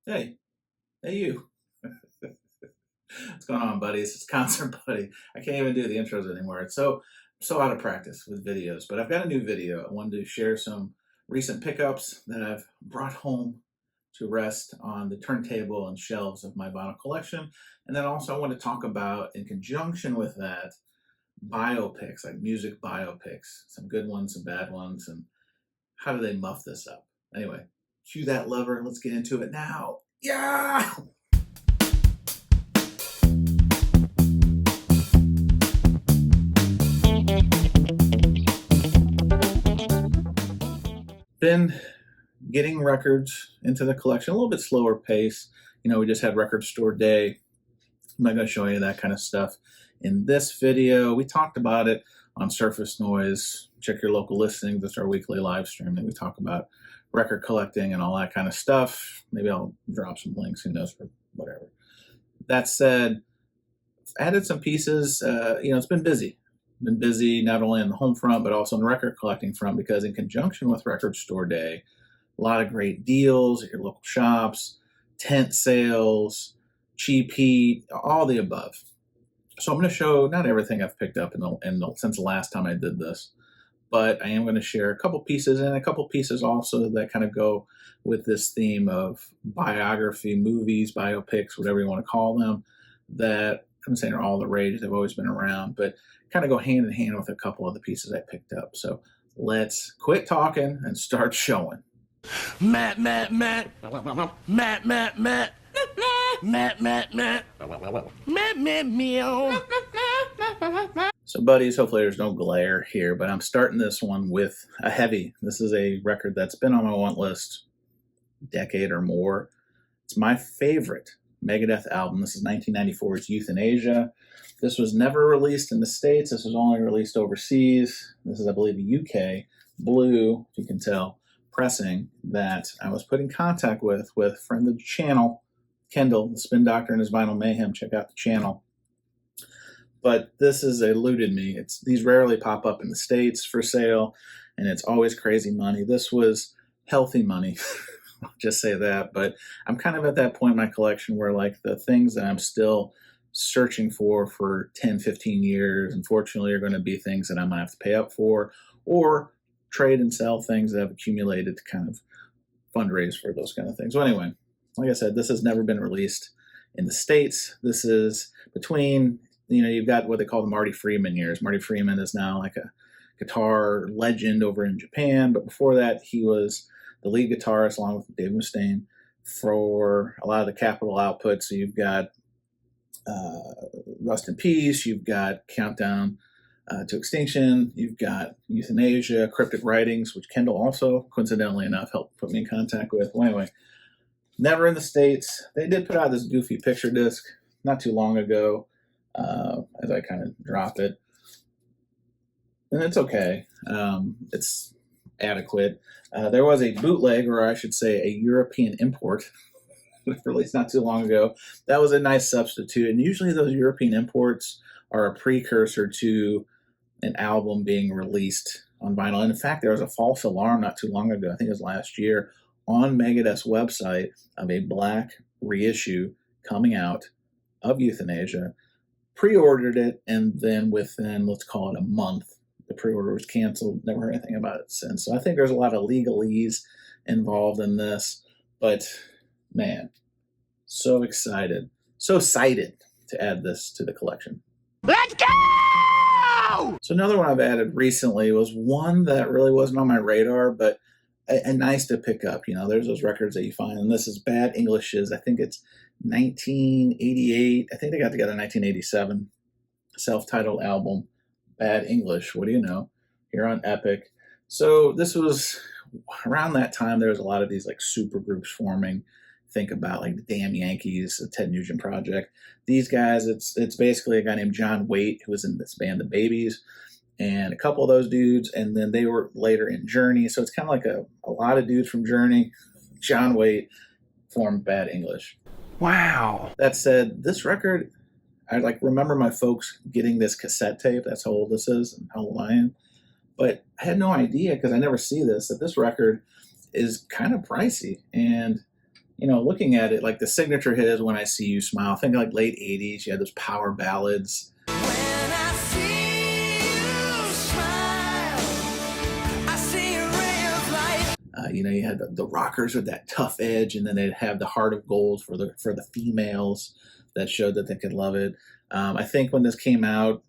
Hey, hey you. What's going on, buddies? It's Concert Buddy. I can't even do the intros anymore. It's so out of practice with videos, but I've got a new video. I wanted to share some recent pickups that I've brought home to rest on the turntable and shelves of my vinyl collection. And then also I want to talk about, in conjunction with that, biopics, like music biopics, some good ones, some bad ones, and how do they muff this up? Anyway, cue that lever. Let's get into it now. Yeah! Been getting records into the collection a little bit slower pace. We just had record store day. I'm not going to show you that kind of stuff in this video. We talked about it on Surface Noise. Check your local listings. That's our weekly live stream that we talk about record collecting and all that kind of stuff. Maybe I'll drop some links, who knows, for whatever. That said, I've added some pieces. It's been busy. Been busy not only on the home front, but also on the record collecting front, because in conjunction with Record Store Day, a lot of great deals at your local shops, tent sales, cheap heat, all the above. So I'm going to show not everything I've picked up since the last time I did this, but I am going to share a couple pieces, and a couple pieces also that kind of go with this theme of biography, movies, biopics, whatever you want to call them, that I'm saying are all the rage. They've always been around, but kind of go hand in hand with a couple of the pieces I picked up. So let's quit talking and start showing. Matt, Matt, Matt, Matt, Matt, Matt, Matt, Matt, Matt, Matt, Matt, meow. So buddies, hopefully there's no glare here, but I'm starting this one with a heavy. This is a record that's been on my want list a decade or more. It's my favorite Megadeth album. This is 1994's Euthanasia. This was never released in the States. This was only released overseas. This is, I believe, a UK blue, if you can tell, pressing that I was put in contact with friend of the channel, Kendall, the Spin Doctor and his Vinyl Mayhem. Check out the channel. But this has eluded me. These rarely pop up in the States for sale, and it's always crazy money. This was healthy money. I'll just say that. But I'm kind of at that point in my collection where, like, the things that I'm still searching for 10, 15 years, unfortunately, are going to be things that I might have to pay up for, or trade and sell things that have accumulated to kind of fundraise for those kind of things. So anyway, like I said, this has never been released in the States. This is between, you've got what they call the Marty Friedman years. Marty Friedman is now like a guitar legend over in Japan, but before that, he was the lead guitarist along with Dave Mustaine for a lot of the Capitol output. So you've got Rust in Peace, you've got Countdown to Extinction, you've got Euthanasia, Cryptic Writings, which Kendall also, coincidentally enough, helped put me in contact with. Well, anyway, never in the States. They did put out this goofy picture disc not too long ago, as I kind of drop it. And it's okay. It's adequate. There was a bootleg, or I should say a European import, released not too long ago. That was a nice substitute. And usually those European imports are a precursor to an album being released on vinyl. And in fact, there was a false alarm not too long ago, I think it was last year, on Megadeth's website of a black reissue coming out of Euthanasia. Pre-ordered it, and then within, let's call it a month, the pre-order was canceled. Never heard anything about it since. So I think there's a lot of legalese involved in this. But man, so excited, so excited to add this to the collection. Let's go! So another one I've added recently was one that really wasn't on my radar, but and nice to pick up. There's those records that you find, and this is Bad English's, I think it's 1988. I think they got together in 1987. Self-titled album, Bad English. What do you know? Here on Epic. So this was around that time. There was a lot of these like super groups forming. Think about like the Damn Yankees, the Ted Nugent Project. These guys, it's basically a guy named John Waite who was in this band, The Babies, and a couple of those dudes, and then they were later in Journey. So it's kind of like a lot of dudes from Journey. John Waite formed Bad English. Wow. That said, this record, I remember my folks getting this cassette tape. That's how old this is and how old I am. But I had no idea, because I never see this, that this record is kind of pricey. And you know, looking at it, like the signature hit is When I See You Smile. Think like late 80s, you had those power ballads. When I see you smile, I see a ray of light. You know, you had the rockers with that tough edge, and then they'd have the Heart of Gold for the females that showed that they could love it. I think when this came out,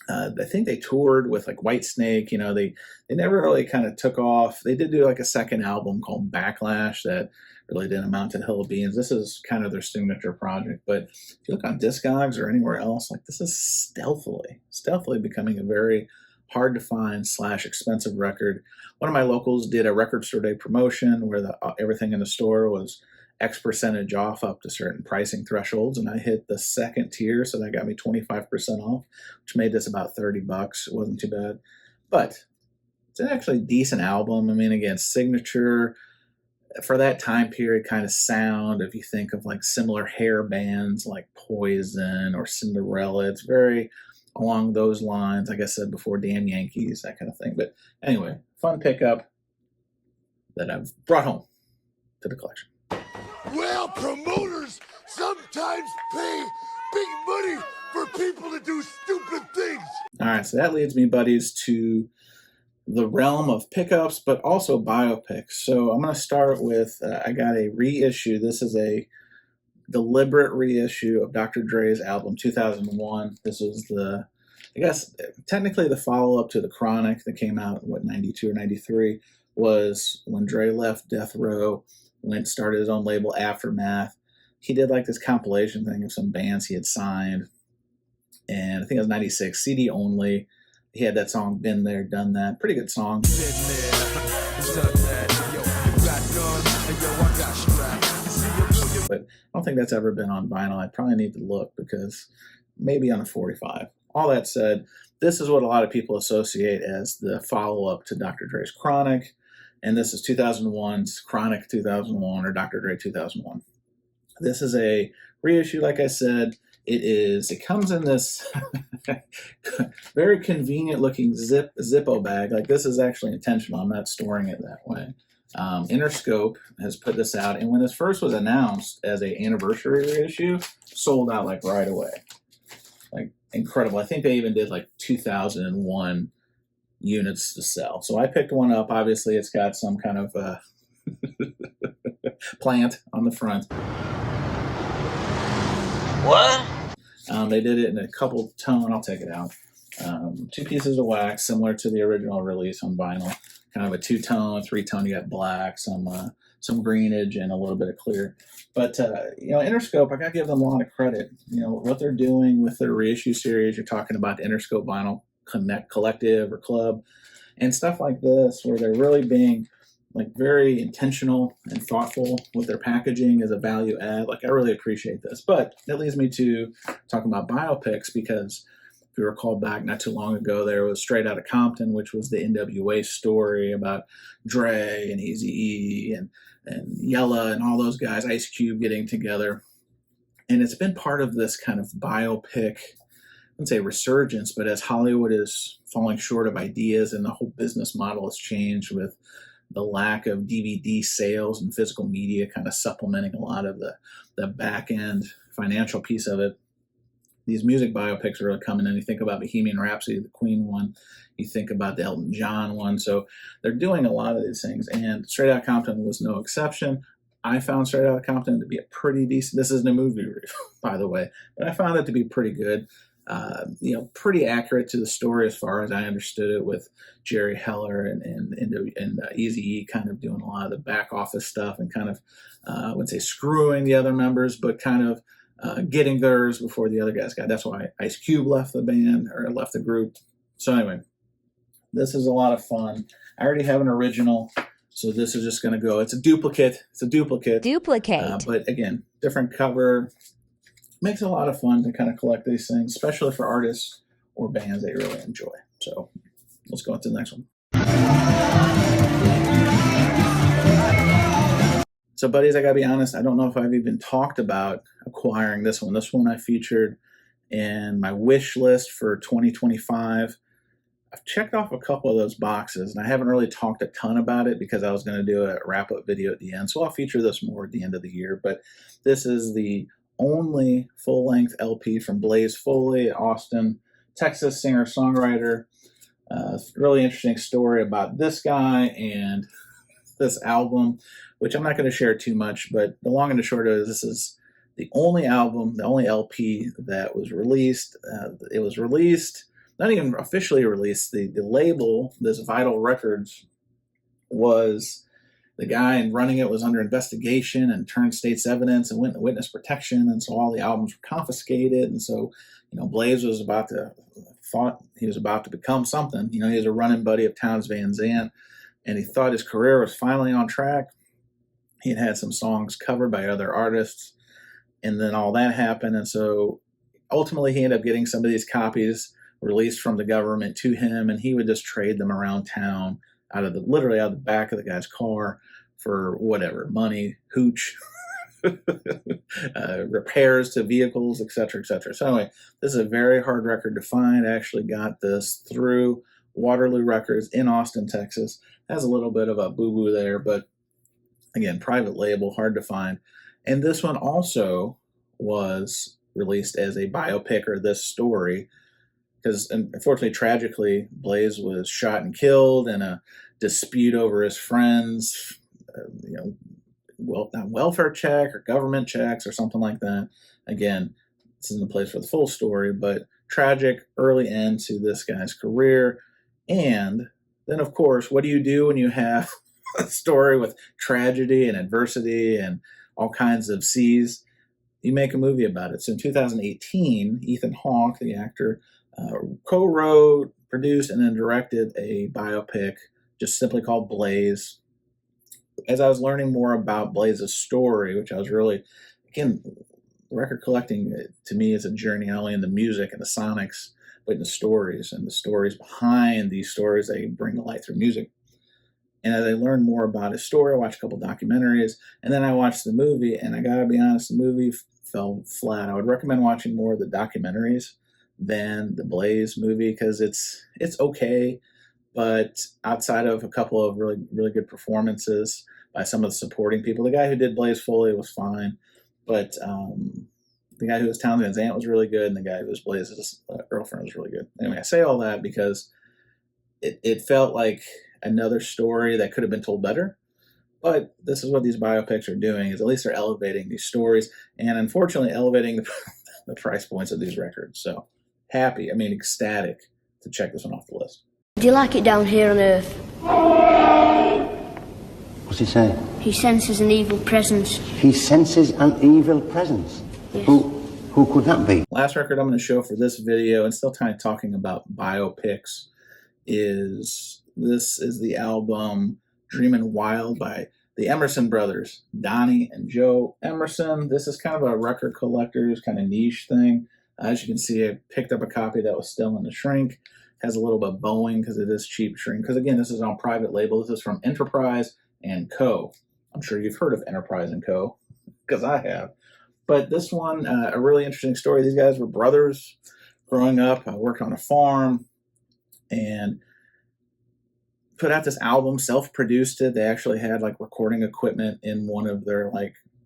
I think they toured with like Whitesnake. You know, they never really kind of took off. They did do like a second album called Backlash that really didn't amount to the Hill of Beans. This is kind of their signature project. But if you look on Discogs or anywhere else, like this is stealthily becoming a very hard to find / expensive record. One of my locals did a record store day promotion where everything in the store was X percentage off up to certain pricing thresholds, and I hit the second tier, so that got me 25% off, which made this about $30. It wasn't too bad, but it's an actually decent album. I mean, again, signature for that time period kind of sound. If you think of like similar hair bands like Poison or Cinderella, it's very along those lines. Like I said before, Damn Yankees, that kind of thing. But anyway, fun pickup that I've brought home to the collection. Well, promoters sometimes pay big money for people to do stupid things. All right, so that leads me, buddies, to the realm of pickups, but also biopics. So I'm going to start with, I got a reissue. This is a deliberate reissue of Dr. Dre's album 2001. This was I guess, technically the follow-up to the Chronic that came out, 92 or 93, was when Dre left Death Row, started his own label, Aftermath. He did like this compilation thing of some bands he had signed, and I think it was 96, CD only. He had that song, Been There, Done That. Pretty good song. But I don't think that's ever been on vinyl. I probably need to look, because maybe on a 45. All that said, this is what a lot of people associate as the follow-up to Dr. Dre's Chronic. And this is 2001's Chronic 2001, or Dr. Dre 2001. This is a reissue, like I said. It comes in this very convenient looking Zippo bag. Like, this is actually intentional. I'm not storing it that way. Interscope has put this out, and when this first was announced as an anniversary reissue, sold out like right away. Like, incredible. I think they even did like 2001 units to sell. So I picked one up. Obviously, it's got some kind of plant on the front. What? They did it in a couple tone. I'll take it out. 2 pieces of wax, similar to the original release on vinyl. Kind of a 2-tone, 3-tone. You got black, some greenage, and a little bit of clear. But you know, Interscope, I gotta give them a lot of credit. You know what they're doing with their reissue series. You're talking about the Interscope Vinyl Connect Collective or Club, and stuff like this, where they're really being like very intentional and thoughtful with their packaging as a value add. Like, I really appreciate this. But that leads me to talking about biopics, because if you recall back not too long ago, there was Straight Outta Compton, which was the NWA story about Dre and Eazy-E and Yella and all those guys, Ice Cube getting together. And it's been part of this kind of biopic, I wouldn't say resurgence, but as Hollywood is falling short of ideas and the whole business model has changed with the lack of DVD sales and physical media kind of supplementing a lot of the back end financial piece of it, these music biopics are really coming in. You think about Bohemian Rhapsody, the Queen one. You think about the Elton John one. So they're doing a lot of these things. And Straight Outta Compton was no exception. I found Straight Outta Compton to be a pretty decent, this isn't a movie review, by the way, but I found it to be pretty good. You know, pretty accurate to the story as far as I understood it, with Jerry Heller and Eazy-E kind of doing a lot of the back office stuff and kind of, I wouldn't say screwing the other members, but kind of getting theirs before the other guys got. That's why Ice Cube left the band, or left the group. So anyway, this is a lot of fun. I already have an original, so this is just going to go. It's a duplicate. But again, different cover. Makes it a lot of fun to kind of collect these things, especially for artists or bands that you really enjoy. So let's go on to the next one. So, buddies, I gotta be honest, I don't know if I've even talked about acquiring this one. This one I featured in my wish list for 2025. I've checked off a couple of those boxes, and I haven't really talked a ton about it because I was going to do a wrap-up video at the end, so I'll feature this more at the end of the year. But this is the only full-length LP from Blaze Foley, Austin, Texas singer-songwriter. Really interesting story about this guy and this album, which I'm not going to share too much, but the long and the short of it is this is the only album, the only LP that was released. It was released, not even officially released. The label, this Vital Records, was the guy running it was under investigation and turned state's evidence and went into witness protection, and so all the albums were confiscated. And so, Blaze was thought he was about to become something. He was a running buddy of Townes Van Zandt, and he thought his career was finally on track. He had some songs covered by other artists, and then all that happened. And so ultimately he ended up getting some of these copies released from the government to him, and he would just trade them around town literally out of the back of the guy's car for whatever, money, hooch, repairs to vehicles, etc., etc. So anyway, this is a very hard record to find. I actually got this through Waterloo Records in Austin, Texas. Has a little bit of a boo-boo there, but again, private label, hard to find. And this one also was released as a biopic, or this story, because unfortunately, tragically, Blaze was shot and killed in a dispute over his friends, welfare check or government checks or something like that. Again, this isn't the place for the full story, but tragic early end to this guy's career. And then, of course, what do you do when you have a story with tragedy and adversity and all kinds of C's? You make a movie about it. So in 2018, Ethan Hawke, the actor, co-wrote, produced, and then directed a biopic just simply called Blaze. As I was learning more about Blaze's story, which I was really, again, record collecting to me is a journey not only in the music and the sonics, but in the stories and the stories behind these stories they bring to light through music. And as I learned more about his story, I watched a couple documentaries, and then I watched the movie, and I gotta be honest, the movie fell flat. I would recommend watching more of the documentaries than the Blaze movie, because it's okay, but outside of a couple of really, really good performances by some of the supporting people, the guy who did Blaze Foley was fine, but the guy who was Townes Van Zandt was really good, and the guy who was Blaze's girlfriend was really good. Anyway, I say all that because it felt like another story that could have been told better. But this is what these biopics are doing, is at least they're elevating these stories, and unfortunately elevating the price points of these records. So ecstatic to check this one off the list. Do you like it down here on Earth? What's he saying? He senses an evil presence. He senses an evil presence? Yes. Who could that be? Last record I'm going to show for this video, and still kind of talking about biopics, is the album Dreamin' Wild by the Emerson brothers, Donnie and Joe Emerson. This is kind of a record collector's kind of niche thing. As you can see, I picked up a copy that was still in the shrink. Has a little bit of bowing because it is cheap shrink. Because again, this is on private label. This is from Enterprise and Co. I'm sure you've heard of Enterprise and Co. because I have. But this one, a really interesting story. These guys were brothers growing up. I worked on a farm and put out this album, self-produced it. They actually had recording equipment in one of their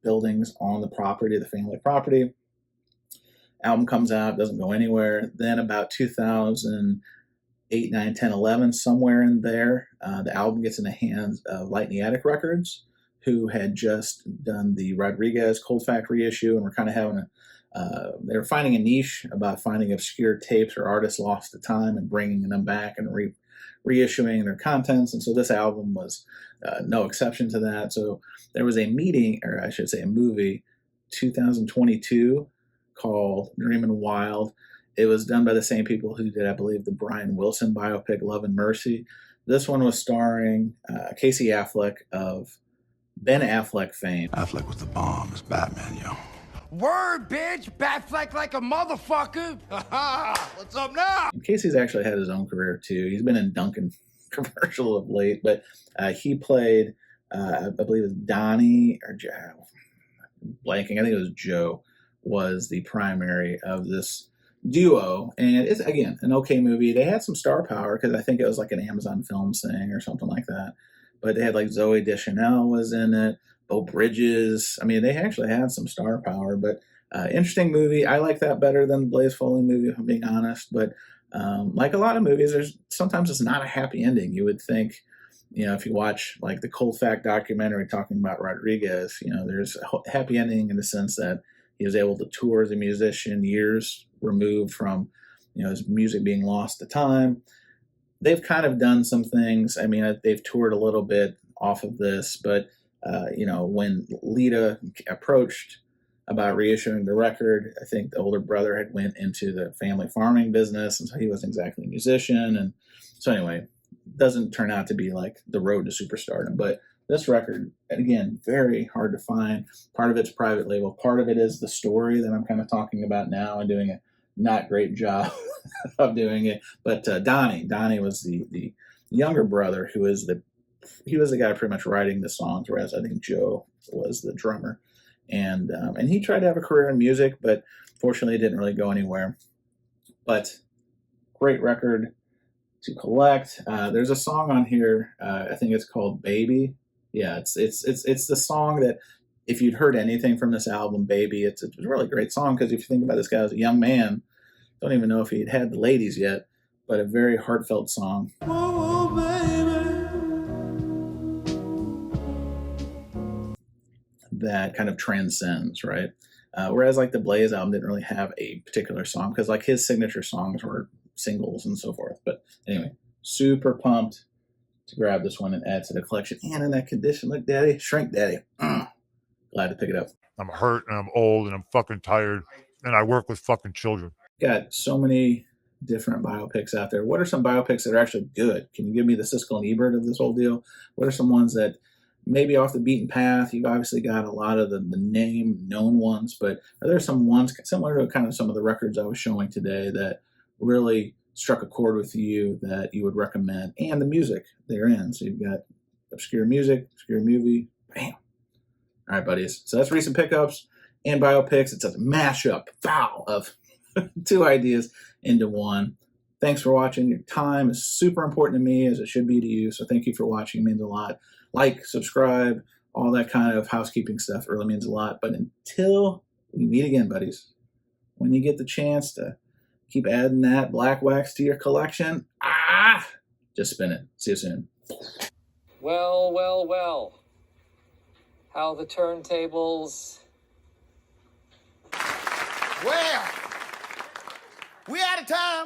buildings on the property, the family property. Album comes out, doesn't go anywhere. Then about 2008, 9, 10, 11, somewhere in there, the album gets in the hands of Light in the Attic Records, who had just done the Rodriguez Cold Factory issue, and were kind of having they were finding a niche about finding obscure tapes or artists lost to time and bringing them back and reissuing their contents. And so this album was no exception to that. So there was a meeting, or I should say a movie, 2022, called Dreamin' Wild. It was done by the same people who did, I believe, the Brian Wilson biopic Love and Mercy. This one was starring Casey Affleck of Ben Affleck fame. Affleck was the bomb as Batman, yo. Word, bitch! Batfleck like a motherfucker! What's up now? And Casey's actually had his own career too. He's been in Dunkin' commercial of late, but he played, I believe it was Donnie, or Joe, blanking, I think it was Joe, was the primary of this duo, and it's, again, an okay movie. They had some star power because I think it was like an Amazon Films thing or something like that. But they had like Zoe Deschanel was in it, Beau Bridges. I mean, they actually had some star power. But interesting movie. I like that better than the Blaze Foley movie, if I'm being honest. But like a lot of movies, there's sometimes it's not a happy ending. You would think, if you watch like the Cold Fact documentary talking about Rodriguez, there's a happy ending in the sense that he was able to tour as a musician years removed from, his music being lost to time. They've kind of done some things. I mean, they've toured a little bit off of this, but, when Lita approached about reissuing the record, I think the older brother had went into the family farming business, and so he wasn't exactly a musician. And so anyway, doesn't turn out to be like the road to superstardom. But this record, again, very hard to find. Part of it's private label. Part of it is the story that I'm kind of talking about now and doing a not great job of doing it. But Donnie was the younger brother he was the guy pretty much writing the songs, whereas I think Joe was the drummer. And he tried to have a career in music, but fortunately it didn't really go anywhere. But great record to collect. There's a song on here. I think it's called "Baby." Yeah, it's the song that if you'd heard anything from this album, "Baby," it's a really great song because if you think about this guy as a young man, don't even know if he'd had the ladies yet, but a very heartfelt song. Oh, baby. That kind of transcends, right? Whereas like the Blaze album didn't really have a particular song because like his signature songs were singles and so forth. But anyway, super pumped to grab this one and add to the collection. And in that condition, look, Daddy, shrink Daddy. Glad to pick it up. I'm hurt and I'm old and I'm fucking tired and I work with fucking children. Got so many different biopics out there. What are some biopics that are actually good? Can you give me the Siskel and Ebert of this whole deal? What are some ones that maybe off the beaten path? You've obviously got a lot of the name known ones, but are there some ones similar to kind of some of the records I was showing today that really struck a chord with you that you would recommend, and the music therein? So you've got obscure music, obscure movie, bam. All right, buddies. So that's recent pickups and biopics. It's a mashup, of two ideas into one. Thanks for watching. Your time is super important to me, as it should be to you. So thank you for watching. It means a lot. Like, subscribe, all that kind of housekeeping stuff really means a lot. But until we meet again, buddies, when you get the chance to keep adding that black wax to your collection, just spin it. See you soon. Well, well, well. How the turntables... Well, we out of time.